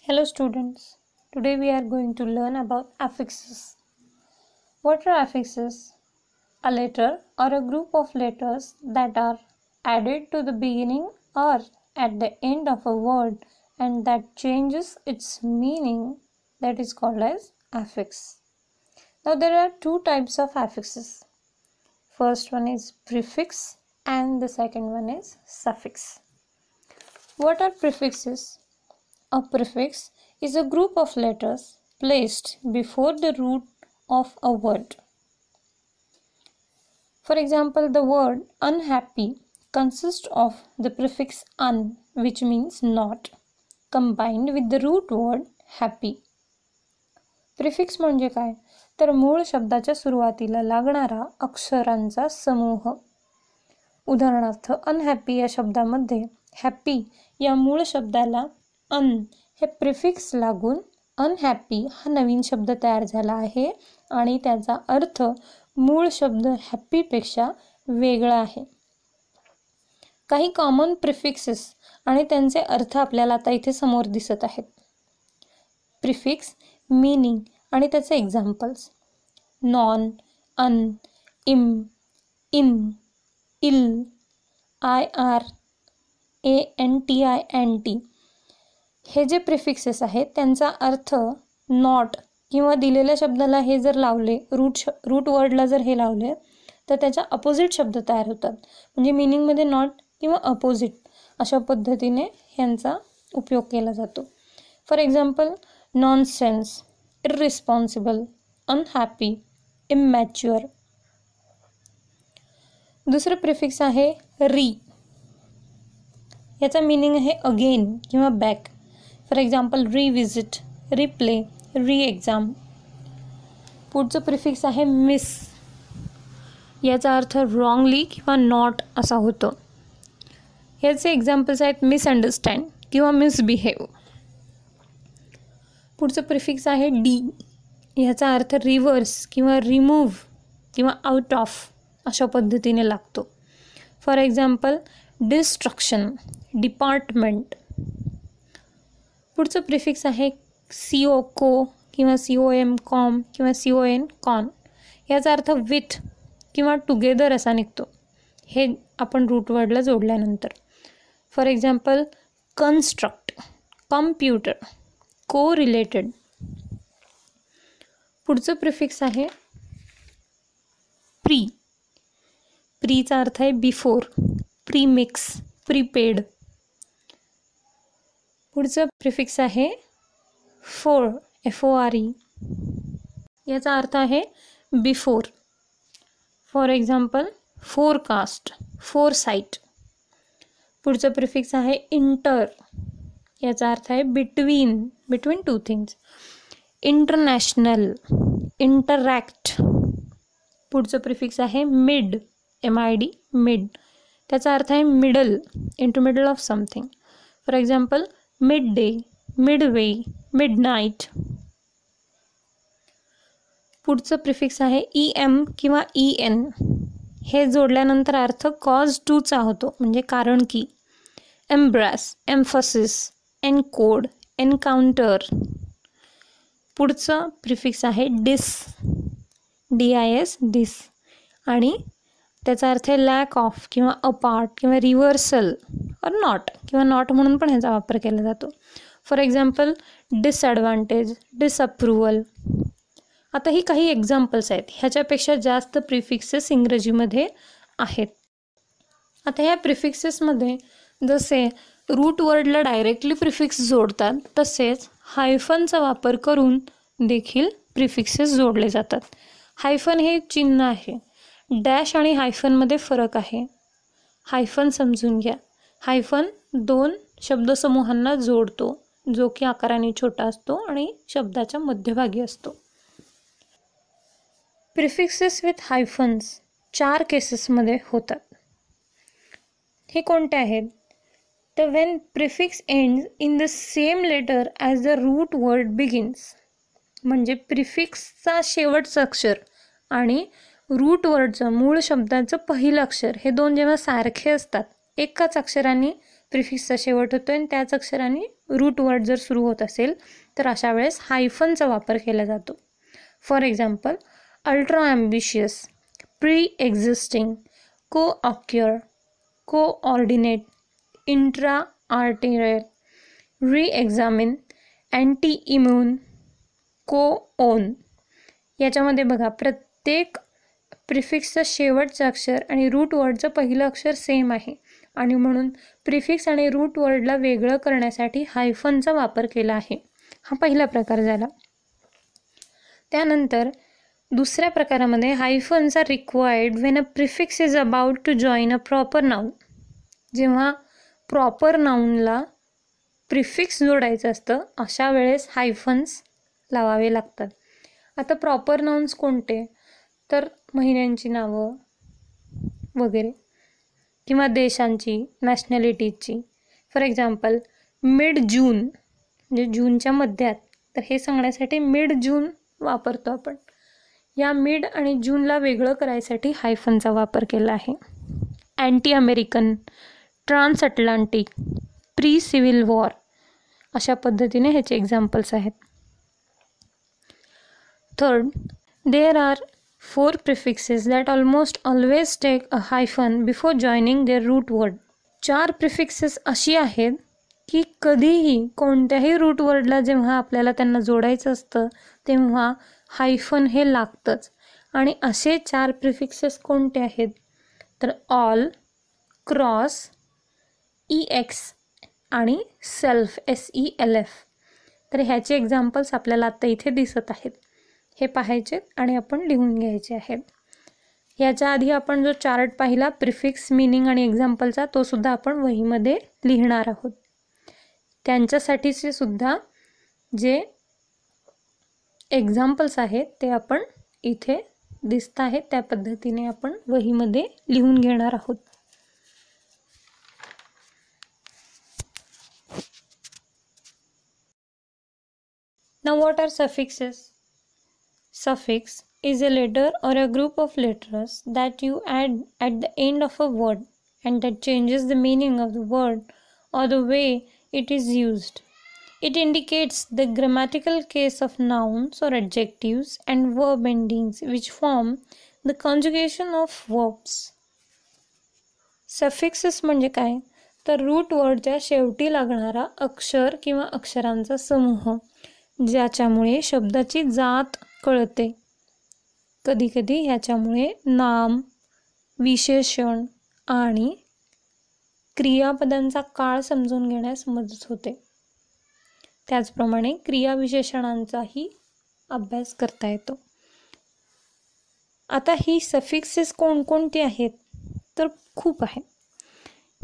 Hello students, today we are going to learn about affixes. What are affixes? A letter or a group of letters that are added to the beginning or at the end of a word and that changes its meaning, that is called as affix. Now there are two types of affixes. First one is prefix and the second one is suffix. What are prefixes? A prefix is a group of letters placed before the root of a word. For example, the word unhappy consists of the prefix un, which means not, combined with the root word happy. Prefix म्हणजे काय? तर मूळ शब्दाच्या सुरुवातीला लागणारा अक्षरांचा समूह. उदाहरणार्थ unhappy या शब्दामध्ये हॅपी या मूळ शब्दाला अन हे प्रिफिक्स लागून अनहॅपी हा नवीन शब्द तयार झाला आहे आणि त्याचा अर्थ मूळ शब्द हॅपीपेक्षा वेगळा आहे. काही कॉमन प्रिफिक्सेस आणि त्यांचे अर्थ आपल्याला आता इथे समोर दिसत आहेत. प्रिफिक्स, मीनिंग आणि त्याचे examples. Non, un, im, in, il, ir, ANTI हे जे प्रिफिक्सेस आहेत त्यांचा अर्थ नॉट किंवा दिलेल्या शब्दाला हे जर लावले, रूट वर्डला जर हे लावले तर त्याच्या अपोजिट शब्द तयार होतात. म्हणजे मीनिंगमध्ये नॉट किंवा अपोजिट अशा पद्धतीने ह्यांचा उपयोग केला जातो. For example nonsense, irresponsible, unhappy, immature. दुसरं प्रिफिक्स आहे री. याचा मीनिंग आहे अगेन किंवा back. For example revisit, replay, री एक्झाम. पुढचं प्रिफिक्स आहे मिस. याचा अर्थ रॉंगली किंवा नॉट असा होतो. याचे एक्झाम्पल्स आहेत मिसअंडरस्टँड किंवा मिसबिहेव. पुढचं प्रिफिक्स आहे डी. याचा अर्थ रिव्हर्स किंवा रिमूव्ह किंवा आउट ऑफ अशा पद्धतीने लागतो. For example destruction, department. पुढचं प्रिफिक्स आहे CO, को किंवा COM, कॉम किंवा CON, कॉन. याचा अर्थ विथ किंवा टुगेदर असा निघतो, हे आपण रूट वर्डला जोडल्यानंतर. For example construct, computer, co related. पुढचं प्रिफिक्स आहे प्री. प्रीचा अर्थ आहे बिफोर, प्रीमिक्स, प्रीपेड. पुढचं प्रिफिक्स आहे फोर, FORE. याचा अर्थ आहे before. For example forecast, foresight. पुढचं प्रिफिक्स आहे इंटर. याचा अर्थ आहे between two things. International, interact. पुढचं प्रिफिक्स आहे मिड, MID, मिड. त्याचा अर्थ आहे middle, in to middle of something. For example mid day, midway, midnight. पुढचं प्रिफिक्स आहे EM किंवा EN. हे जोडल्यानंतर अर्थ कॉज टूचा होतो, म्हणजे कारण की. Embrace, emphasis, encode, encounter. पुढचं प्रिफिक्स आहे डिस, DIS, डिस. आणि त्याचा अर्थ आहे लॅक ऑफ किंवा अपार्ट किंवा रिव्हर्सल और नॉट किंवा नॉट म्हणून पण ह्याचा वापर केला जातो. For example disadvantage, disapproval. आता ही काही एक्झाम्पल्स आहेत. ह्याच्यापेक्षा जास्त प्रिफिक्सेस इंग्रजीमध्ये आहेत. आता ह्या प्रिफिक्सेसमध्ये जसे रूट वर्डला डायरेक्टली प्रिफिक्स जोडतात, तसेच हायफनचा वापर करून देखील प्रिफिक्सेस जोडले जातात. हायफन हे चिन्ह आहे. डॅश आणि हायफनमध्ये फरक आहे. हायफन समजून घ्या. हायफन दोन शब्दसमूहांना जोडतो, जो की आकाराने छोटा असतो आणि शब्दाच्या मध्यभागी असतो. प्रिफिक्सेस विथ हायफन्स 4 केसेसमध्ये होतात. हे कोणते आहेत? तर when prefix ends in the same letter as the root word begins. म्हणजे प्रिफिक्सचा शेवटचं अक्षर आणि रूट वर्डचं मूळ शब्दाचं पहिलं अक्षर हे दोन जेव्हा सारखे असतात, एकाच अक्षराने प्रिफिक्सचा शेवट होतो आणि त्याच अक्षराने रूट वर्ड जर सुरू होत असेल तर अशा वेळेस हायफनचा वापर केला जातो. For example, ultra ambitious, pre existing, co-occur, coordinate, intra arterial, re-examine, anti immune, co-own. याच्यामध्ये बघा, प्रत्येक प्रिफिक्सचं शेवटचं अक्षर आणि रूट वर्डचं पहिलं अक्षर सेम आहे आणि म्हणून प्रिफिक्स आणि रूट वर्डला वेगळं करण्यासाठी हायफनचा वापर केला आहे. हा पहिला प्रकार झाला. त्यानंतर दुसऱ्या प्रकारामध्ये hyphens are required when a prefix is about to join a proper noun. जेव्हा प्रॉपर नाऊनला प्रिफिक्स जोडायचं असतं अशा वेळेस हायफन्स लावावे लागतात. आता प्रॉपर नाउन्स कोणते, तर महिन्यांची नावं वगैरे किंवा देशांची, नॅशनॅलिटीजची. फॉर एक्झाम्पल, मिड जून म्हणजे जूनच्या मध्यात, तर हे सांगण्यासाठी मिड जून वापरतो आपण. या मिड आणि जूनला वेगळं करायसाठी हायफनचा वापर केला आहे. Anti American, trans Atlantic, pre civil war अशा पद्धतीने ह्याचे एक्झाम्पल्स आहेत. Third, there are 4 prefixes that almost always take a hyphen before joining their root word. 4 prefixes अशी आहेत की कधीही कोणत्याही रूट वर्डला जेव्हा आपल्याला त्यांना जोडायचं असतं तेव्हा हायफन हे लागतंच. आणि असे 4 प्रिफिक्सेस कोणते आहेत, तर ऑल, क्रॉस, EX आणि सेल्फ, SELF. तर ह्याचे एक्झाम्पल्स आपल्याला आता इथे दिसत आहेत. हे पाहायचे आणि आपण लिहून घ्यायचे आहेत. याच्या आधी आपण जो चार्ट पाहिला प्रिफिक्स, मीनिंग आणि एक्झाम्पलचा, तो सुद्धा आपण वहीमध्ये लिहिणार आहोत. त्यांच्यासाठीचे सुद्धा जे एक्झाम्पल्स आहेत ते आपण इथे दिसत आहेत त्या पद्धतीने आपण वहीमध्ये लिहून घेणार आहोत. Now what are suffixes? Suffix is a letter or a group of letters that you add at the end of a word and that changes the meaning of the word or the way it is used. It indicates the grammatical case of nouns or adjectives and verb endings which form the conjugation of verbs. Suffixes म्हणजे काय, तर route वर्डच्या शेवटी लागणारा अक्षर किंवा अक्षरांचा समूह ज्याच्यामुळे शब्दाची जात कळते. कधीकधी ह्याच्यामुळे नाम, विशेषण आणि क्रियापदांचा काळ समजून घेण्यास मदत होते. त्याचप्रमाणे क्रियाविशेषणांचाही अभ्यास करता येतो. आता ही सफिक्सेस कोणकोणती आहेत, तर खूप आहे.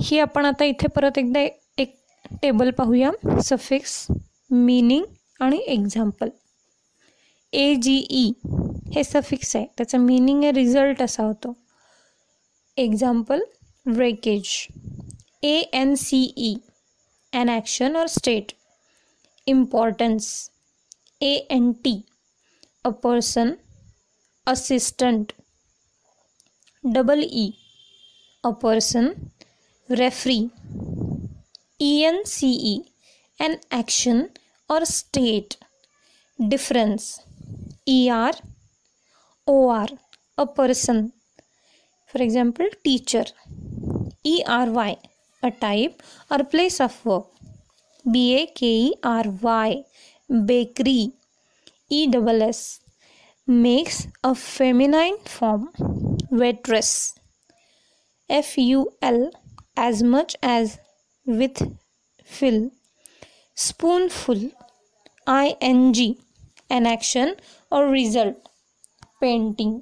ही आपण आता इथे परत एकदा एक टेबल पाहूया. सफिक्स, मीनिंग आणि एक्झाम्पल. AGE हे सफिक्स आहे, त्याचा मीनिंग आहे रिझल्ट असा होतो. Example, breakage. ANCE an action or state. Importance. ANT a person, assistant. EE a person, referee. ENCE an action or state. Difference. OR a person, for example teacher. ERY a type or place of work. BAKERY bakery. ESS makes a feminine form, waitress. FUL as much as, with, fill. Spoonful. ING an action or result, painting.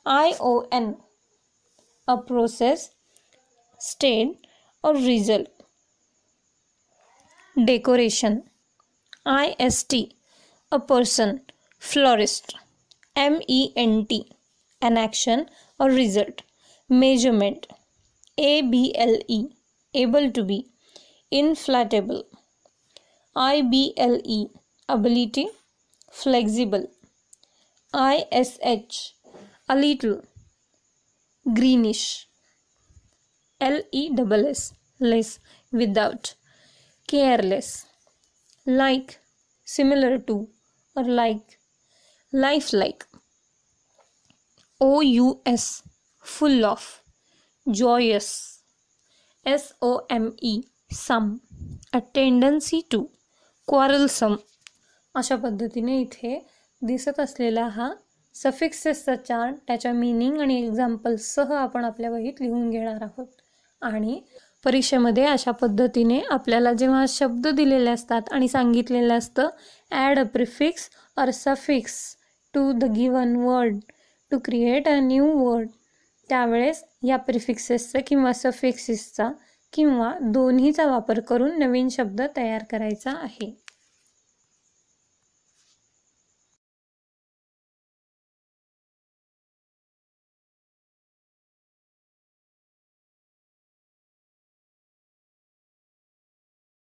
ION a process, state or result. Decoration. IST a person, florist. MENT an action or result, measurement. ABLE able to be, inflatable. IBLE ability, flexible. ISH a little, greenish. LESS less, without, careless, like, similar to or like, life like, OUS, full of, joyous, SOME, some, a tendency to, quarrelsome. अशा पद्धतीने इथे दिसत असलेला हा सफिक्सेसचा chart, त्याच्या meaning आणि एक्झाम्पल्ससह आपण आपल्या वहीत लिहून घेणार आहोत. आणि परीक्षेमध्ये अशा पद्धतीने आपल्याला जेव्हा शब्द दिलेले असतात आणि सांगितलेलं असतं add a prefix or suffix to the given word to create a new word, त्यावेळेस या प्रिफिक्सेसचा किंवा सफिक्सेसचा किंवा दोन्हीचा वापर करून नवीन शब्द तयार करायचा आहे.